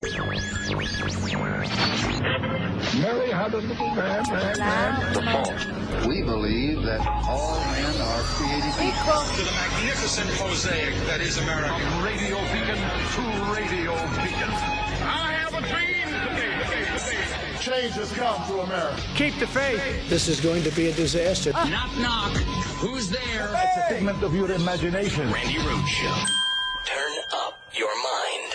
Mary had a little man. The false. We believe that all men are created equal. To the magnificent mosaic that is America. From radio beacon to radio beacon. I have a dream today. Change has come to America. Keep the faith. This is going to be a disaster. Knock, knock. Who's there? It's a figment of your imagination. Randi Rhodes Show. Turn up your mind.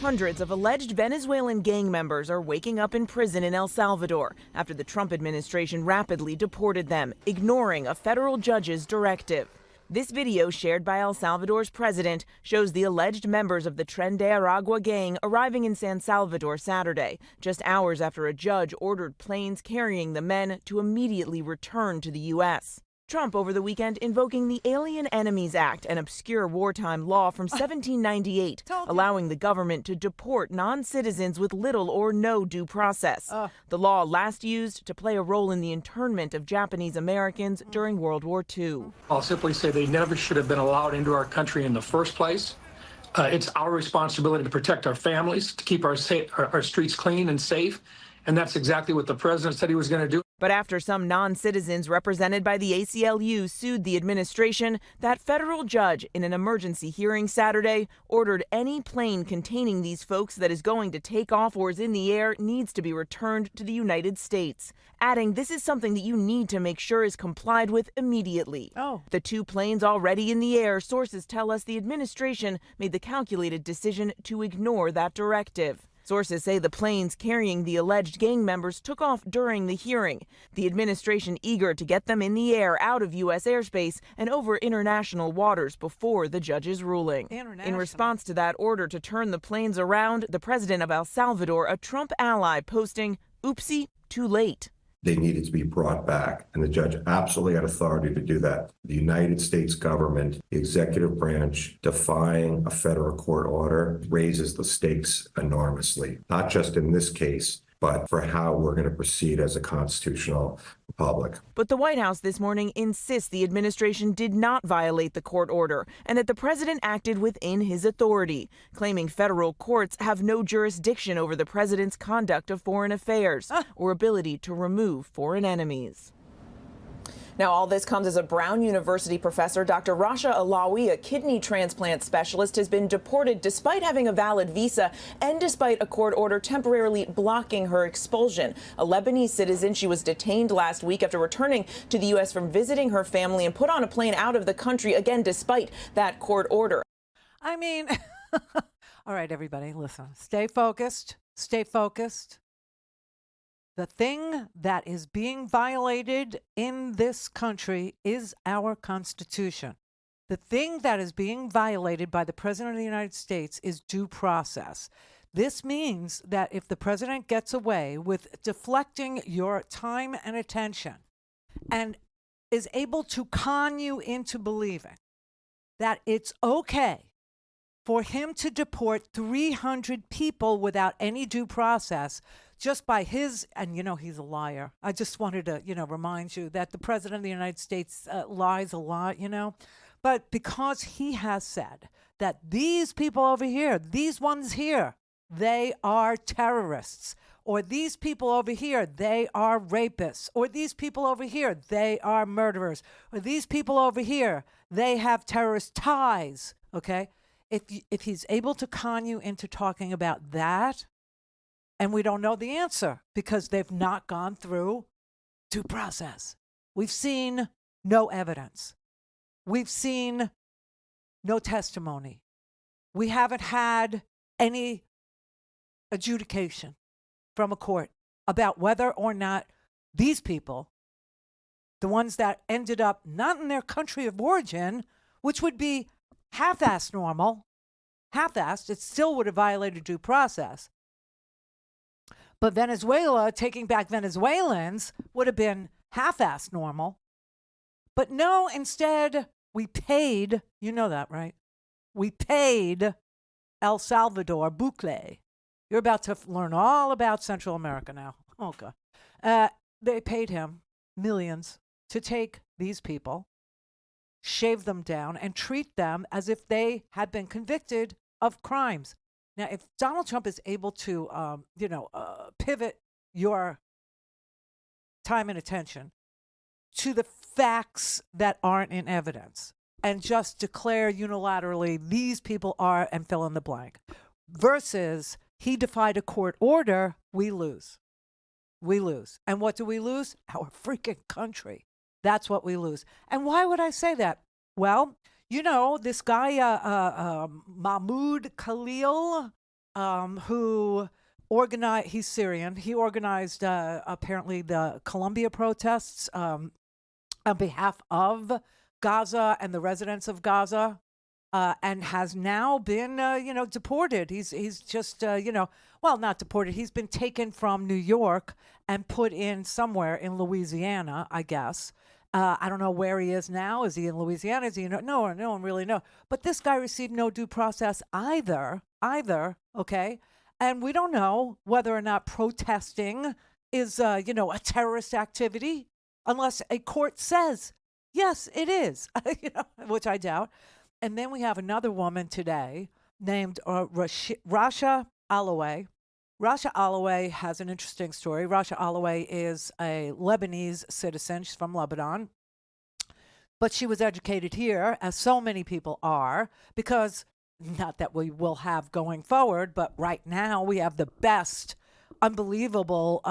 Hundreds of alleged Venezuelan gang members are waking up in prison in El Salvador after the Trump administration rapidly deported them, ignoring a federal judge's directive. This video, shared by El Salvador's president, shows the alleged members of the Tren de Aragua gang arriving in San Salvador Saturday, just hours after a judge ordered planes carrying the men to immediately return to the U.S. Trump over the weekend invoking the Alien Enemies Act, an obscure wartime law from 1798, allowing the government to deport non-citizens with little or no due process. The law last used to play a role in the internment of Japanese Americans during World War II. I'll simply say they never should have been allowed into our country in the first place. It's our responsibility to protect our families, to keep our streets clean and safe, and that's exactly what the president said he was going to do. But after some non-citizens represented by the ACLU sued the administration, that federal judge, in an emergency hearing Saturday, ordered any plane containing these folks that is going to take off or is in the air needs to be returned to the United States, adding this is something that you need to make sure is complied with immediately. The two planes already in the air, sources tell us the administration made the calculated decision to ignore that directive. Sources say the planes carrying the alleged gang members took off during the hearing, the administration eager to get them in the air out of U.S. airspace and over international waters before the judge's ruling. In response to that order to turn the planes around, the president of El Salvador, a Trump ally, posting, "Oopsie, too late." They needed to be brought back, and the judge absolutely had authority to do that. The United States government, the executive branch, defying a federal court order raises the stakes enormously, not just in this case, but for how we're going to proceed as a constitutional republic. But the White House this morning insists the administration did not violate the court order and that the president acted within his authority, claiming federal courts have no jurisdiction over the president's conduct of foreign affairs or ability to remove foreign enemies. Now, all this comes as a Brown University professor, Dr. Rasha Alawi, a kidney transplant specialist, has been deported despite having a valid visa and despite a court order temporarily blocking her expulsion. A Lebanese citizen, she was detained last week after returning to the U.S. from visiting her family and put on a plane out of the country, again, despite that court order. I mean, all right, everybody, listen. Stay focused. Stay focused. The thing that is being violated in this country is our Constitution. The thing that is being violated by the President of the United States is due process. This means that if the President gets away with deflecting your time and attention and is able to con you into believing that it's okay for him to deport 300 people without any due process, just by his, and he's a liar. I just wanted to, remind you that the President of the United States lies a lot, But because he has said that these people over here, these ones here, they are terrorists, or these people over here, they are rapists, or these people over here, they are murderers, or these people over here, they have terrorist ties, okay? If he's able to con you into talking about that, and we don't know the answer because they've not gone through due process. We've seen no evidence. We've seen no testimony. We haven't had any adjudication from a court about whether or not these people, the ones that ended up not in their country of origin, which would be half-assed normal, half-assed, it still would have violated due process. But Venezuela, taking back Venezuelans, would have been half-assed normal. But no, instead, we paid, you know that, right? We paid El Salvador, Bukele. You're about to learn all about Central America now. Okay. They paid him millions to take these people, shave them down, and treat them as if they had been convicted of crimes. Now, if Donald Trump is able to, pivot your time and attention to the facts that aren't in evidence and just declare unilaterally these people are and fill in the blank, versus he defied a court order, we lose. We lose. And what do we lose? Our freaking country. That's what we lose. And why would I say that? Well, you know, this guy, Mahmoud Khalil, who organized, he's Syrian. He organized, apparently, the Columbia protests on behalf of Gaza and the residents of Gaza, and has now been, deported. He's just, not deported. He's been taken from New York and put in somewhere in Louisiana, I guess. I don't know where he is now. Is he in Louisiana? Is he no one really knows. But this guy received no due process either, okay? And we don't know whether or not protesting is, a terrorist activity, unless a court says, yes, it is, which I doubt. And then we have another woman today named Rasha Alaway. Rasha Alaway has an interesting story. Rasha Alaway is a Lebanese citizen. She's from Lebanon. But she was educated here, as so many people are, because not that we will have going forward, but right now we have the best, unbelievable,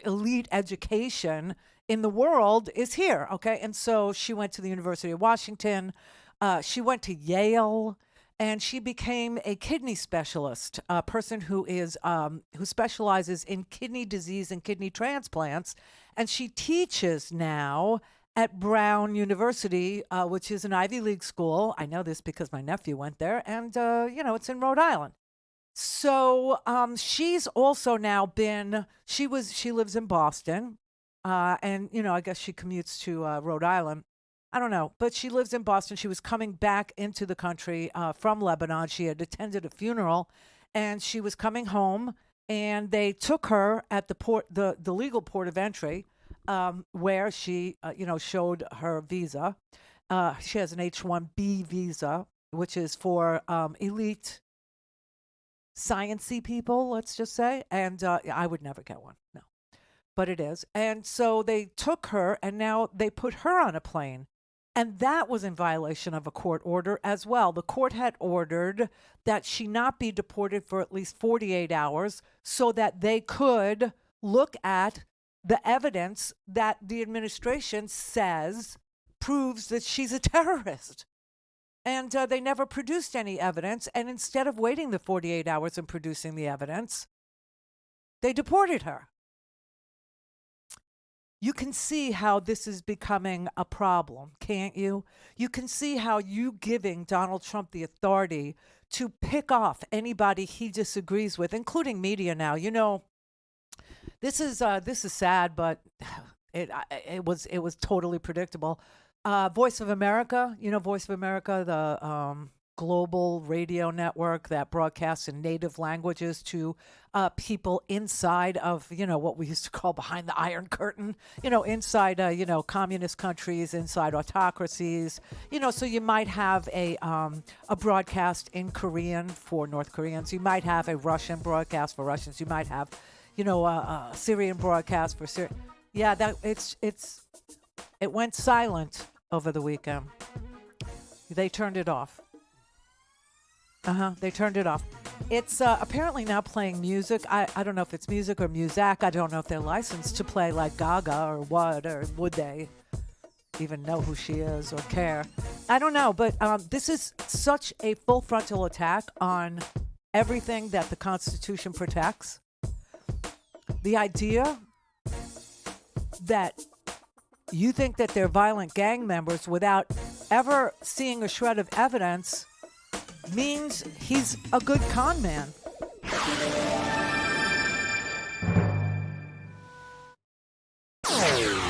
elite education in the world is here, okay? And so she went to the University of Washington. She went to Yale. And she became a kidney specialist, a person who specializes in kidney disease and kidney transplants. And she teaches now at Brown University, which is an Ivy League school. I know this because my nephew went there, and it's in Rhode Island. So she's also now been. She lives in Boston, and I guess she commutes to Rhode Island. I don't know, but she lives in Boston. She was coming back into the country from Lebanon. She had attended a funeral, and she was coming home, and they took her at the port, the legal port of entry, where she, showed her visa. She has an H-1B visa, which is for elite sciencey people, let's just say. And I would never get one, no, but it is. And so they took her, and now they put her on a plane. And that was in violation of a court order as well. The court had ordered that she not be deported for at least 48 hours so that they could look at the evidence that the administration says proves that she's a terrorist. And they never produced any evidence. And instead of waiting the 48 hours and producing the evidence, they deported her. You can see how this is becoming a problem, can't you? You can see how you giving Donald Trump the authority to pick off anybody he disagrees with, including media now. This is sad, but it was totally predictable. Voice of America, Voice of America, the global radio network that broadcasts in native languages to people inside of, what we used to call behind the Iron Curtain, inside, communist countries, inside autocracies, so you might have a broadcast in Korean for North Koreans. You might have a Russian broadcast for Russians. You might have, a Syrian broadcast for Syria. Yeah, it went silent over the weekend. They turned it off. They turned it off. It's apparently now playing music. I don't know if it's music or Muzak. I don't know if they're licensed to play like Gaga or what, or would they even know who she is or care? I don't know, but this is such a full frontal attack on everything that the Constitution protects. The idea that you think that they're violent gang members without ever seeing a shred of evidence means he's a good con man.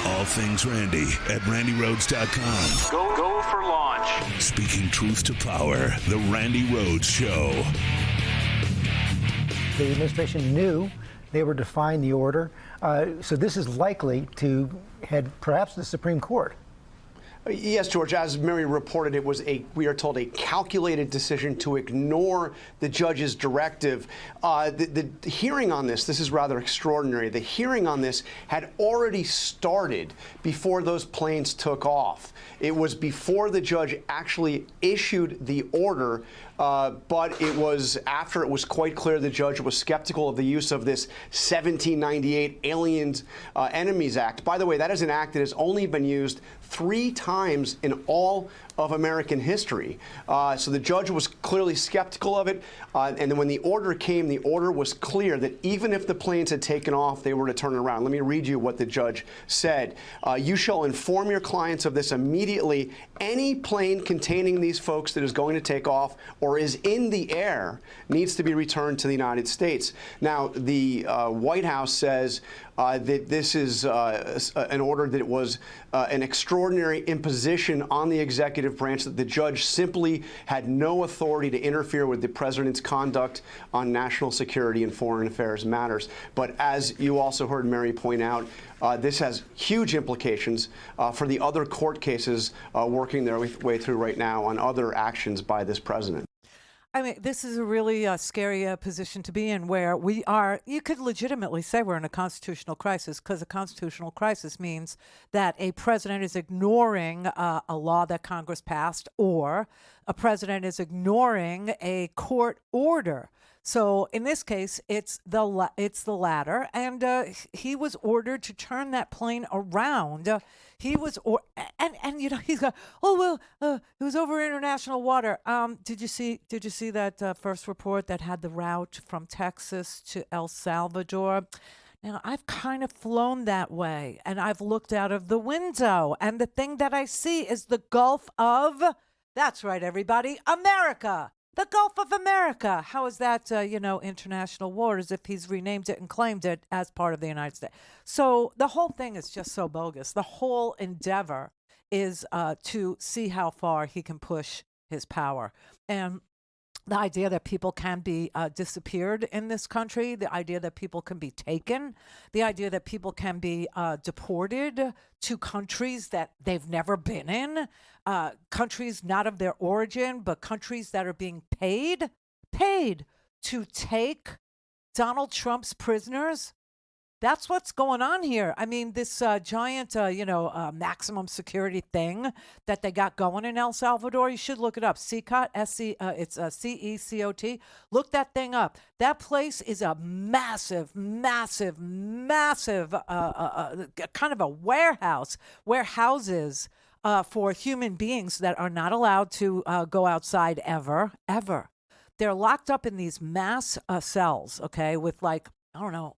All things Randi at RandiRhodes.com. Go for launch. Speaking truth to power, the Randi Rhodes Show. The administration knew they were defying the order, so this is likely to head perhaps to the Supreme Court. Yes, George, as Mary reported, it was we are told, a calculated decision to ignore the judge's directive. The hearing on this is rather extraordinary. The hearing on this had already started before those planes took off. It was before the judge actually issued the order, but it was after it was quite clear the judge was skeptical of the use of this 1798 Aliens Enemies Act. By the way, that is an act that has only been used 3 times in all of American history. So the judge was clearly skeptical of it. And then when the order came, the order was clear that even if the planes had taken off, they were to turn around. Let me read you what the judge said. You shall inform your clients of this immediately. Any plane containing these folks that is going to take off or is in the air needs to be returned to the United States. Now, the White House says that this is an order that was an extraordinary imposition on the executive branch, that the judge simply had no authority to interfere with the president's conduct on national security and foreign affairs matters. But as you also heard Mary point out, this has huge implications for the other court cases working their way through right now on other actions by this president. I mean, this is a really scary position to be in, where we are, you could legitimately say we're in a constitutional crisis, because a constitutional crisis means that a president is ignoring a law that Congress passed, or a president is ignoring a court order. So in this case, it's the latter, and he was ordered to turn that plane around. He was, and you know, he's got, oh well, it was over international water. Did you see that first report that had the route from Texas to El Salvador? Now, I've kind of flown that way, and I've looked out of the window, and the thing that I see is the Gulf of, that's right, everybody, America. The Gulf of America. How is that, international waters, if he's renamed it and claimed it as part of the United States? So the whole thing is just so bogus. The whole endeavor is to see how far he can push his power. And the idea that people can be disappeared in this country, the idea that people can be taken, the idea that people can be deported to countries that they've never been in, countries not of their origin, but countries that are being paid to take Donald Trump's prisoners. That's what's going on here. I mean, this giant, maximum security thing that they got going in El Salvador, you should look it up. CECOT, it's CECOT. Look that thing up. That place is a massive, kind of a warehouses for human beings that are not allowed to go outside ever. They're locked up in these mass cells, okay, with like, I don't know,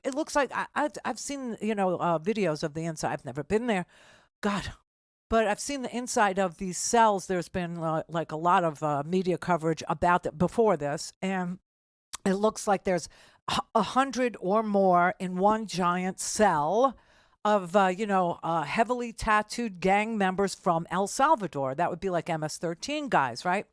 it looks like I've seen, videos of the inside. I've never been there. God. But I've seen the inside of these cells. There's been like a lot of media coverage about that before this. And it looks like there's 100 or more in one giant cell of, heavily tattooed gang members from El Salvador. That would be like MS-13 guys, right?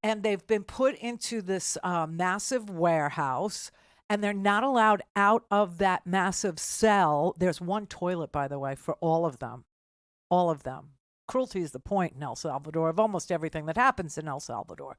And they've been put into this massive warehouse, and they're not allowed out of that massive cell. There's one toilet, by the way, for all of them. All of them. Cruelty is the point in El Salvador of almost everything that happens in El Salvador.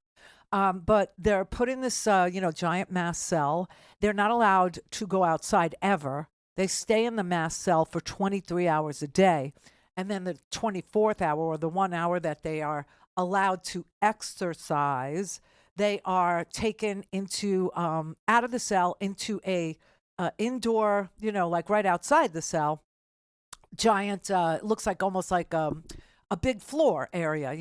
But they're put in this, giant mass cell. They're not allowed to go outside ever. They stay in the mass cell for 23 hours a day. And then the 24th hour, or the 1 hour that they are allowed to exercise, they are taken into out of the cell into a indoor, like right outside the cell, giant, looks like almost like a big floor area,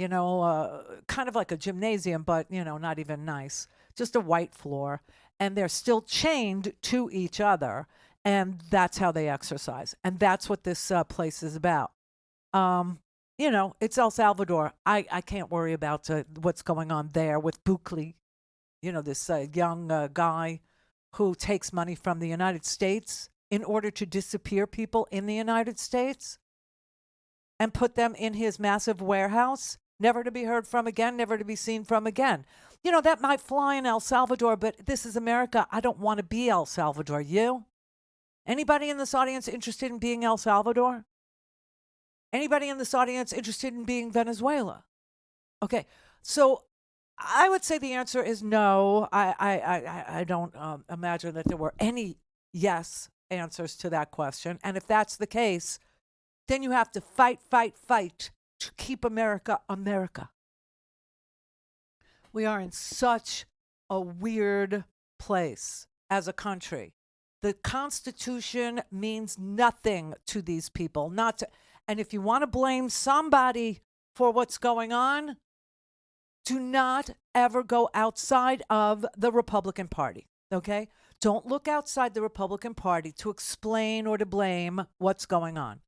kind of like a gymnasium, but, not even nice, just a white floor. And they're still chained to each other. And that's how they exercise. And that's what this place is about. It's El Salvador. I can't worry about what's going on there with Bukele, this young guy who takes money from the United States in order to disappear people in the United States and put them in his massive warehouse, never to be heard from again, never to be seen from again. That might fly in El Salvador, but this is America. I don't want to be El Salvador. You? Anybody in this audience interested in being El Salvador? Anybody in this audience interested in being Venezuela? Okay, so I would say the answer is no. I don't imagine that there were any yes answers to that question. And if that's the case, then you have to fight to keep America America. We are in such a weird place as a country. The Constitution means nothing to these people. And if you want to blame somebody for what's going on, do not ever go outside of the Republican Party, okay? Don't look outside the Republican Party to explain or to blame what's going on.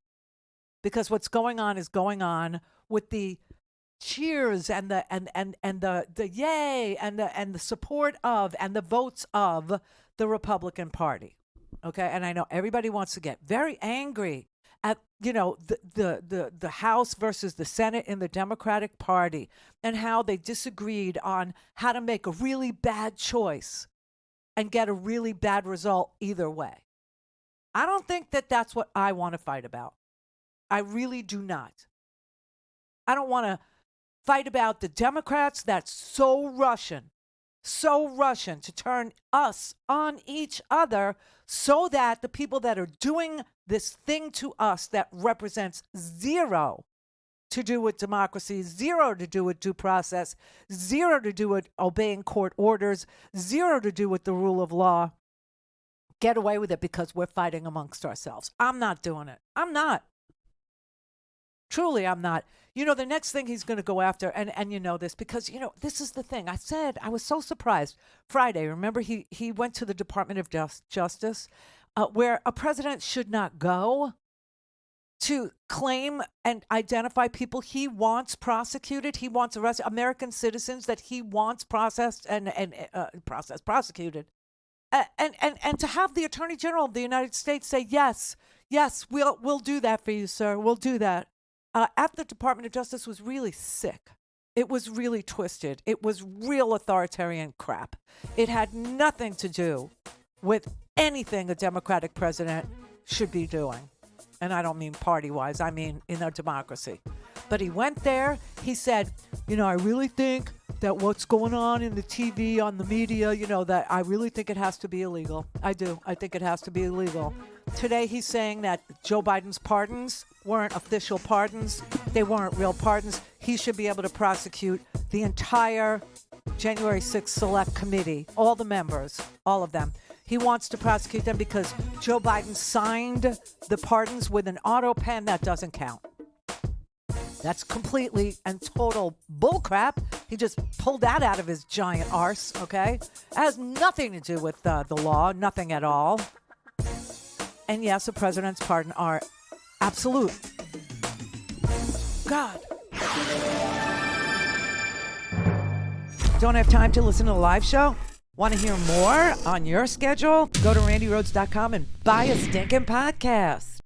Because what's going on is going on with the cheers and the yay and the support of and the votes of the Republican Party. Okay? And I know everybody wants to get very angry at, the House versus the Senate in the Democratic Party and how they disagreed on how to make a really bad choice and get a really bad result either way. I don't think that that's what I want to fight about. I really do not. I don't want to fight about the Democrats that's so Russian to turn us on each other so that the people that are doing this thing to us that represents zero to do with democracy, zero to do with due process, zero to do with obeying court orders, zero to do with the rule of law, get away with it because we're fighting amongst ourselves. I'm not doing it. I'm not. Truly, I'm not. The next thing he's going to go after, and you know this, because, this is the thing. I said, I was so surprised. Friday, remember, he went to the Department of Justice, where a president should not go to claim and identify people he wants prosecuted. He wants arrested American citizens that he wants prosecuted. And to have the Attorney General of the United States say, yes, we'll do that for you, sir. We'll do that. At the Department of Justice was really sick. It was really twisted. It was real authoritarian crap. It had nothing to do with anything a Democratic president should be doing. And I don't mean party-wise. I mean in a democracy. But he went there. He said, I really think that what's going on in the TV, on the media, that I really think it has to be illegal. I do. I think it has to be illegal. Today he's saying that Joe Biden's pardons weren't official pardons. They weren't real pardons. He should be able to prosecute the entire January 6th Select Committee, all the members, all of them. He wants to prosecute them because Joe Biden signed the pardons with an auto pen. That doesn't count. That's completely and total bullcrap. He just pulled that out of his giant arse, okay? It has nothing to do with the law, nothing at all. And yes, a president's pardon are absolute. God. Don't have time to listen to the live show? Want to hear more on your schedule? Go to randyrhodes.com and buy a stinking podcast.